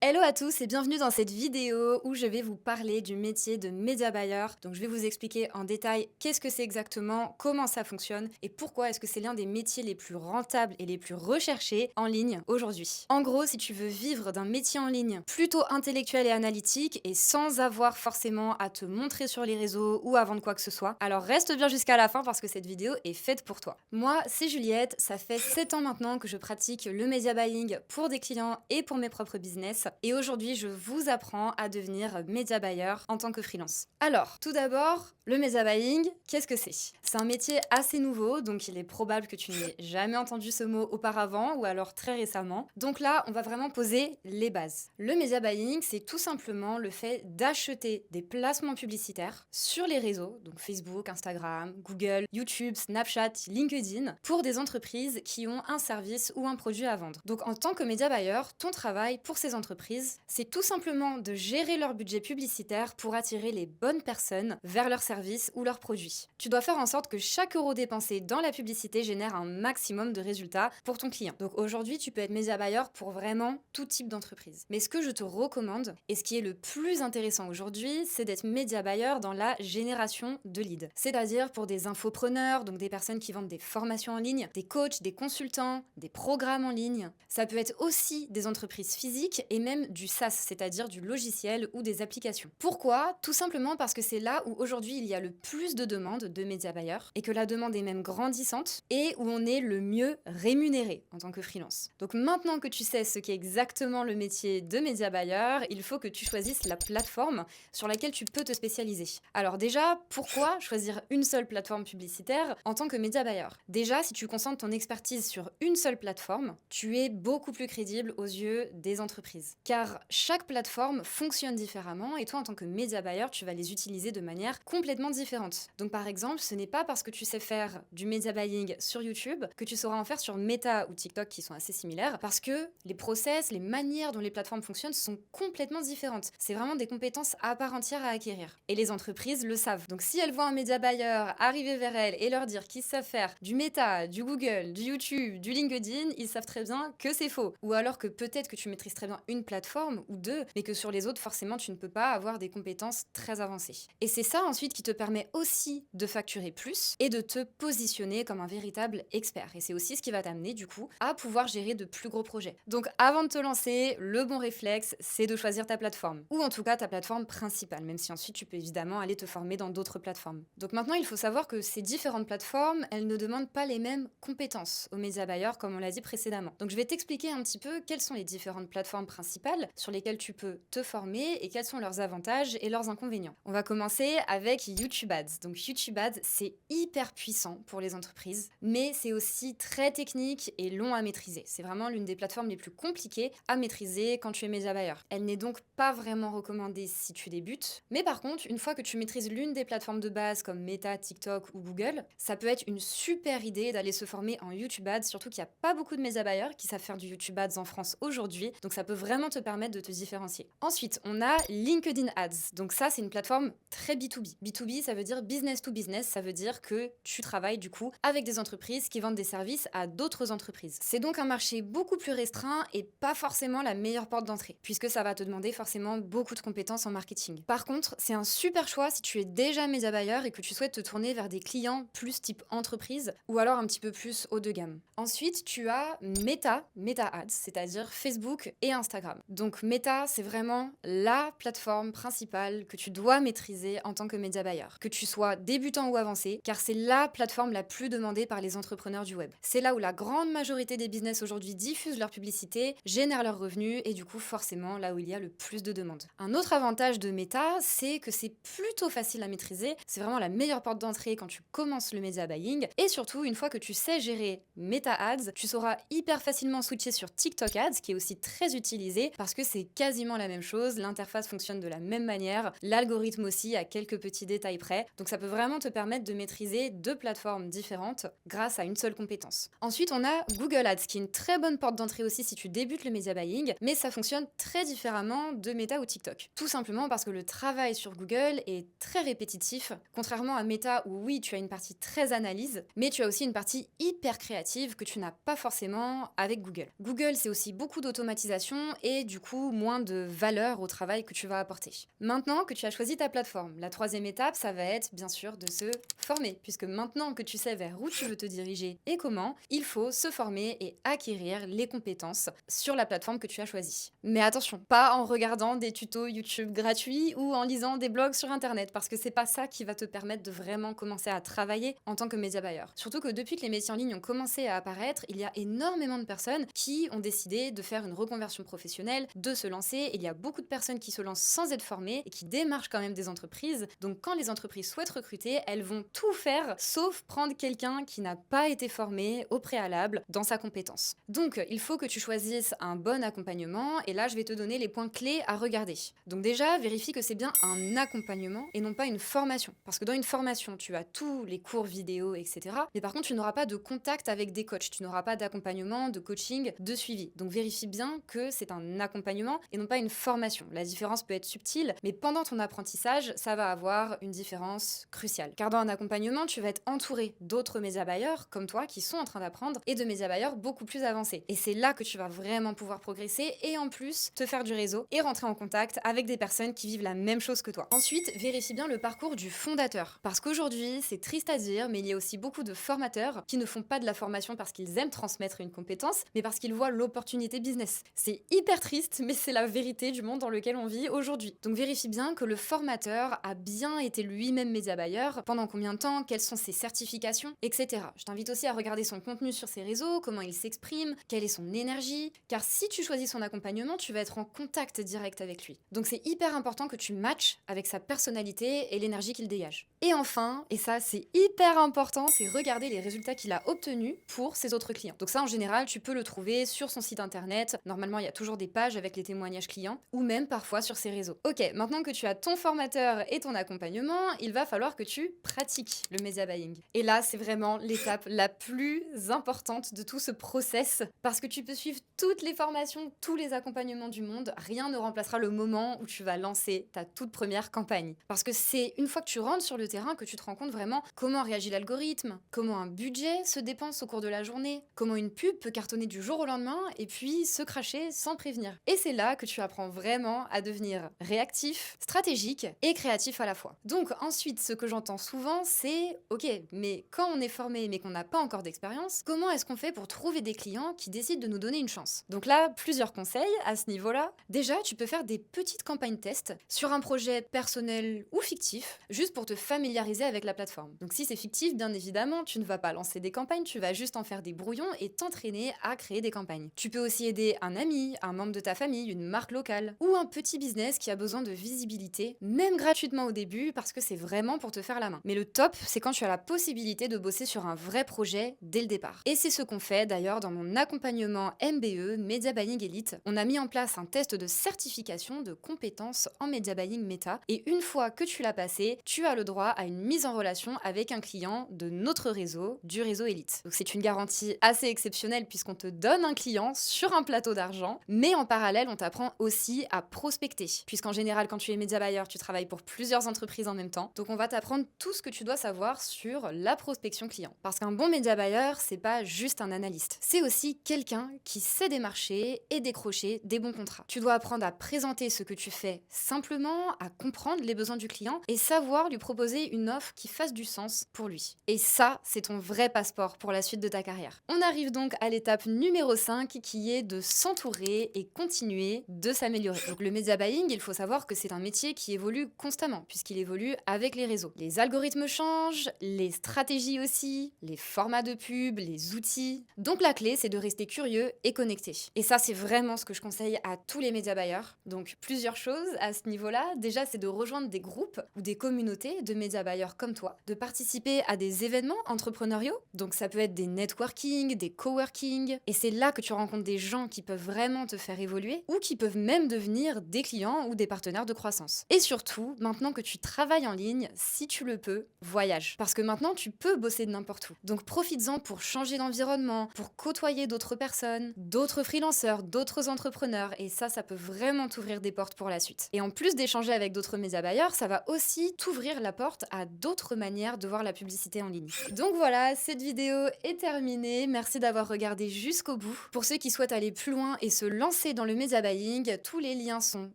Hello à tous et bienvenue dans cette vidéo où je vais vous parler du métier de média buyer. Donc je vais vous expliquer en détail qu'est-ce que c'est exactement, comment ça fonctionne et pourquoi est-ce que c'est l'un des métiers les plus rentables et les plus recherchés en ligne aujourd'hui. En gros, si tu veux vivre d'un métier en ligne plutôt intellectuel et analytique et sans avoir forcément à te montrer sur les réseaux ou à vendre quoi que ce soit, alors reste bien jusqu'à la fin parce que cette vidéo est faite pour toi. Moi, c'est Juliette, ça fait 7 ans maintenant que je pratique le media buying pour des clients et pour mes propres business. Et aujourd'hui, je vous apprends à devenir media buyer en tant que freelance. Alors, tout d'abord, le media buying, qu'est-ce que c'est? C'est un métier assez nouveau, donc il est probable que tu n'aies jamais entendu ce mot auparavant ou alors très récemment. Donc là, on va vraiment poser les bases. Le media buying, c'est tout simplement le fait d'acheter des placements publicitaires sur les réseaux, donc Facebook, Instagram, Google, YouTube, Snapchat, LinkedIn, pour des entreprises qui ont un service ou un produit à vendre. Donc en tant que media buyer, ton travail pour ces entreprises, c'est tout simplement de gérer leur budget publicitaire pour attirer les bonnes personnes vers leurs services ou leurs produits. Tu dois faire en sorte que chaque euro dépensé dans la publicité génère un maximum de résultats pour ton client. Donc aujourd'hui, tu peux être media buyer pour vraiment tout type d'entreprise. Mais ce que je te recommande, et ce qui est le plus intéressant aujourd'hui, c'est d'être media buyer dans la génération de leads. C'est-à-dire pour des infopreneurs, donc des personnes qui vendent des formations en ligne, des coachs, des consultants, des programmes en ligne. Ça peut être aussi des entreprises physiques et même du SaaS, c'est-à-dire du logiciel ou des applications. Pourquoi? Tout simplement parce que c'est là où aujourd'hui il y a le plus de demandes de média buyers et que la demande est même grandissante et où on est le mieux rémunéré en tant que freelance. Donc maintenant que tu sais ce qu'est exactement le métier de média buyer, il faut que tu choisisses la plateforme sur laquelle tu peux te spécialiser. Alors déjà, pourquoi choisir une seule plateforme publicitaire en tant que média buyer? Déjà, si tu concentres ton expertise sur une seule plateforme, tu es beaucoup plus crédible aux yeux des entreprises. Car chaque plateforme fonctionne différemment et toi, en tant que média buyer, tu vas les utiliser de manière complètement différente. Donc par exemple, ce n'est pas parce que tu sais faire du media buying sur YouTube que tu sauras en faire sur Meta ou TikTok qui sont assez similaires parce que les process, les manières dont les plateformes fonctionnent sont complètement différentes. C'est vraiment des compétences à part entière à acquérir. Et les entreprises le savent. Donc si elles voient un media buyer arriver vers elles et leur dire qu'ils savent faire du Meta, du Google, du YouTube, du LinkedIn, ils savent très bien que c'est faux. Ou alors que peut-être que tu maîtrises très bien une plateforme ou deux, mais que sur les autres, forcément, tu ne peux pas avoir des compétences très avancées. Et c'est ça ensuite qui te permet aussi de facturer plus et de te positionner comme un véritable expert. Et c'est aussi ce qui va t'amener du coup à pouvoir gérer de plus gros projets. Donc avant de te lancer, le bon réflexe, c'est de choisir ta plateforme. Ou en tout cas ta plateforme principale, même si ensuite tu peux évidemment aller te former dans d'autres plateformes. Donc maintenant, il faut savoir que ces différentes plateformes, elles ne demandent pas les mêmes compétences aux média buyers comme on l'a dit précédemment. Donc je vais t'expliquer un petit peu quelles sont les différentes plateformes principales sur lesquelles tu peux te former et quels sont leurs avantages et leurs inconvénients. On va commencer avec YouTube Ads. Donc YouTube Ads, c'est hyper puissant pour les entreprises, mais c'est aussi très technique et long à maîtriser. C'est vraiment l'une des plateformes les plus compliquées à maîtriser quand tu es média buyer. Elle n'est donc pas vraiment recommandée si tu débutes, mais par contre, une fois que tu maîtrises l'une des plateformes de base comme Meta, TikTok ou Google, ça peut être une super idée d'aller se former en YouTube Ads, surtout qu'il n'y a pas beaucoup de média buyers qui savent faire du YouTube Ads en France aujourd'hui, donc ça peut vraiment te permettre de te différencier. Ensuite, on a LinkedIn Ads. Donc ça, c'est une plateforme très B2B. B2B, ça veut dire business to business, ça veut dire que tu travailles du coup avec des entreprises qui vendent des services à d'autres entreprises. C'est donc un marché beaucoup plus restreint et pas forcément la meilleure porte d'entrée, puisque ça va te demander forcément beaucoup de compétences en marketing. Par contre, c'est un super choix si tu es déjà média buyer et que tu souhaites te tourner vers des clients plus type entreprise ou alors un petit peu plus haut de gamme. Ensuite, tu as Meta Ads, c'est-à-dire Facebook et Instagram. Donc Meta, c'est vraiment la plateforme principale que tu dois maîtriser en tant que média buyer, que tu sois débutant ou avancé, car c'est la plateforme la plus demandée par les entrepreneurs du web. C'est là où la grande majorité des business aujourd'hui diffusent leur publicité, génèrent leurs revenus et du coup forcément là où il y a le plus de demandes. Un autre avantage de Meta, c'est que c'est plutôt facile à maîtriser, c'est vraiment la meilleure porte d'entrée quand tu commences le media buying et surtout une fois que tu sais gérer Meta Ads, tu sauras hyper facilement switcher sur TikTok Ads qui est aussi très utilisé parce que c'est quasiment la même chose, l'interface fonctionne de la même manière, l'algorithme aussi à quelques petits détails près, donc ça peut vraiment te permettre de maîtriser deux plateformes différentes grâce à une seule compétence. Ensuite, on a Google Ads qui est une très bonne porte d'entrée aussi si tu débutes le media buying, mais ça fonctionne très différemment de Meta ou TikTok. Tout simplement parce que le travail sur Google est très répétitif, contrairement à Meta où oui, tu as une partie très analyse, mais tu as aussi une partie hyper créative que tu n'as pas forcément avec Google. Google, c'est aussi beaucoup d'automatisation et et du coup moins de valeur au travail que tu vas apporter. Maintenant que tu as choisi ta plateforme, la troisième étape, ça va être bien sûr de se former, puisque maintenant que tu sais vers où tu veux te diriger et comment, il faut se former et acquérir les compétences sur la plateforme que tu as choisie. Mais attention, pas en regardant des tutos YouTube gratuits ou en lisant des blogs sur internet, parce que c'est pas ça qui va te permettre de vraiment commencer à travailler en tant que média buyer. Surtout que depuis que les métiers en ligne ont commencé à apparaître, il y a énormément de personnes qui ont décidé de faire une reconversion professionnelle, de se lancer. Il y a beaucoup de personnes qui se lancent sans être formées et qui démarchent quand même des entreprises. Donc quand les entreprises souhaitent recruter, elles vont tout faire sauf prendre quelqu'un qui n'a pas été formé au préalable dans sa compétence. Donc il faut que tu choisisses un bon accompagnement et là je vais te donner les points clés à regarder. Donc déjà, vérifie que c'est bien un accompagnement et non pas une formation. Parce que dans une formation, tu as tous les cours vidéo, etc. Mais par contre, tu n'auras pas de contact avec des coachs, tu n'auras pas d'accompagnement, de coaching, de suivi. Donc vérifie bien que c'est un accompagnement et non pas une formation. La différence peut être subtile, mais pendant ton apprentissage, ça va avoir une différence cruciale. Car dans un accompagnement, tu vas être entouré d'autres média buyers comme toi qui sont en train d'apprendre et de média buyers beaucoup plus avancés. Et c'est là que tu vas vraiment pouvoir progresser et en plus te faire du réseau et rentrer en contact avec des personnes qui vivent la même chose que toi. Ensuite, vérifie bien le parcours du fondateur. Parce qu'aujourd'hui, c'est triste à dire, mais il y a aussi beaucoup de formateurs qui ne font pas de la formation parce qu'ils aiment transmettre une compétence, mais parce qu'ils voient l'opportunité business. C'est hyper triste, mais c'est la vérité du monde dans lequel on vit aujourd'hui. Donc vérifie bien que le formateur a bien été lui-même média buyer, pendant combien de temps, quelles sont ses certifications, etc. Je t'invite aussi à regarder son contenu sur ses réseaux, comment il s'exprime, quelle est son énergie, car si tu choisis son accompagnement, tu vas être en contact direct avec lui. Donc c'est hyper important que tu matches avec sa personnalité et l'énergie qu'il dégage. Et enfin, et ça c'est hyper important, c'est regarder les résultats qu'il a obtenus pour ses autres clients. Donc ça en général, tu peux le trouver sur son site internet. Normalement, il y a toujours des pages avec les témoignages clients ou même parfois sur ses réseaux. Ok, maintenant que tu as ton formateur et ton accompagnement, il va falloir que tu pratiques le media buying. Et là, c'est vraiment l'étape la plus importante de tout ce process parce que tu peux suivre toutes les formations, tous les accompagnements du monde, rien ne remplacera le moment où tu vas lancer ta toute première campagne. Parce que c'est une fois que tu rentres sur le terrain que tu te rends compte vraiment comment réagit l'algorithme, comment un budget se dépense au cours de la journée, comment une pub peut cartonner du jour au lendemain et puis se cracher sans prévenir. Et c'est là que tu apprends vraiment à devenir réactif, stratégique et créatif à la fois. Donc ensuite, ce que j'entends souvent, c'est ok, mais quand on est formé mais qu'on n'a pas encore d'expérience, comment est-ce qu'on fait pour trouver des clients qui décident de nous donner une chance? Donc là, plusieurs conseils à ce niveau-là. Déjà, tu peux faire des petites campagnes test sur un projet personnel ou fictif, juste pour te familiariser avec la plateforme. Donc si c'est fictif, bien évidemment, tu ne vas pas lancer des campagnes, tu vas juste en faire des brouillons et t'entraîner à créer des campagnes. Tu peux aussi aider un ami, un membre de ta famille, une marque locale ou un petit business qui a besoin de visibilité, même gratuitement au début parce que c'est vraiment pour te faire la main. Mais le top, c'est quand tu as la possibilité de bosser sur un vrai projet dès le départ. Et c'est ce qu'on fait d'ailleurs dans mon accompagnement MBE, Media Buying Elite. On a mis en place un test de certification de compétences en Media Buying Meta et une fois que tu l'as passé, tu as le droit à une mise en relation avec un client de notre réseau, du réseau Elite. Donc c'est une garantie assez exceptionnelle puisqu'on te donne un client sur un plateau d'argent, mais en parallèle, on t'apprend aussi à prospecter. Puisqu'en général, quand tu es média buyer, tu travailles pour plusieurs entreprises en même temps. Donc on va t'apprendre tout ce que tu dois savoir sur la prospection client. Parce qu'un bon média buyer, c'est pas juste un analyste. C'est aussi quelqu'un qui sait démarcher et décrocher des bons contrats. Tu dois apprendre à présenter ce que tu fais simplement, à comprendre les besoins du client et savoir lui proposer une offre qui fasse du sens pour lui. Et ça, c'est ton vrai passeport pour la suite de ta carrière. On arrive donc à l'étape numéro 5 qui est de s'entourer et continuer de s'améliorer. Donc le media buying, il faut savoir que c'est un métier qui évolue constamment puisqu'il évolue avec les réseaux. Les algorithmes changent, les stratégies aussi, les formats de pub, les outils. Donc la clé, c'est de rester curieux et connecté. Et ça, c'est vraiment ce que je conseille à tous les média buyers. Donc plusieurs choses à ce niveau-là. Déjà, c'est de rejoindre des groupes ou des communautés de média buyers comme toi, de participer à des événements entrepreneuriaux. Donc ça peut être des networking, des coworking. Et c'est là que tu rencontres des gens qui peuvent vraiment te faire évoluer ou qui peuvent même devenir des clients ou des partenaires de croissance. Et surtout, maintenant que tu travailles en ligne, si tu le peux, voyage. Parce que maintenant, tu peux bosser de n'importe où. Donc profites-en pour changer d'environnement, pour côtoyer d'autres personnes, d'autres freelanceurs, d'autres entrepreneurs. Et ça peut vraiment t'ouvrir des portes pour la suite. Et en plus d'échanger avec d'autres média buyers, ça va aussi t'ouvrir la porte à d'autres manières de voir la publicité en ligne. Donc voilà, cette vidéo est terminée. Merci d'avoir regardé jusqu'au bout. Pour ceux qui souhaitent aller plus loin et se lancer lancer dans le media buying, tous les liens sont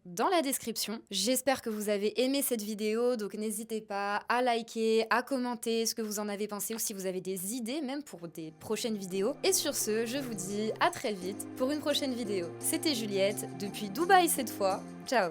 dans la description. J'espère que vous avez aimé cette vidéo, donc n'hésitez pas à liker, à commenter ce que vous en avez pensé ou si vous avez des idées même pour des prochaines vidéos. Et sur ce, je vous dis à très vite pour une prochaine vidéo. C'était Juliette, depuis Dubaï cette fois. Ciao!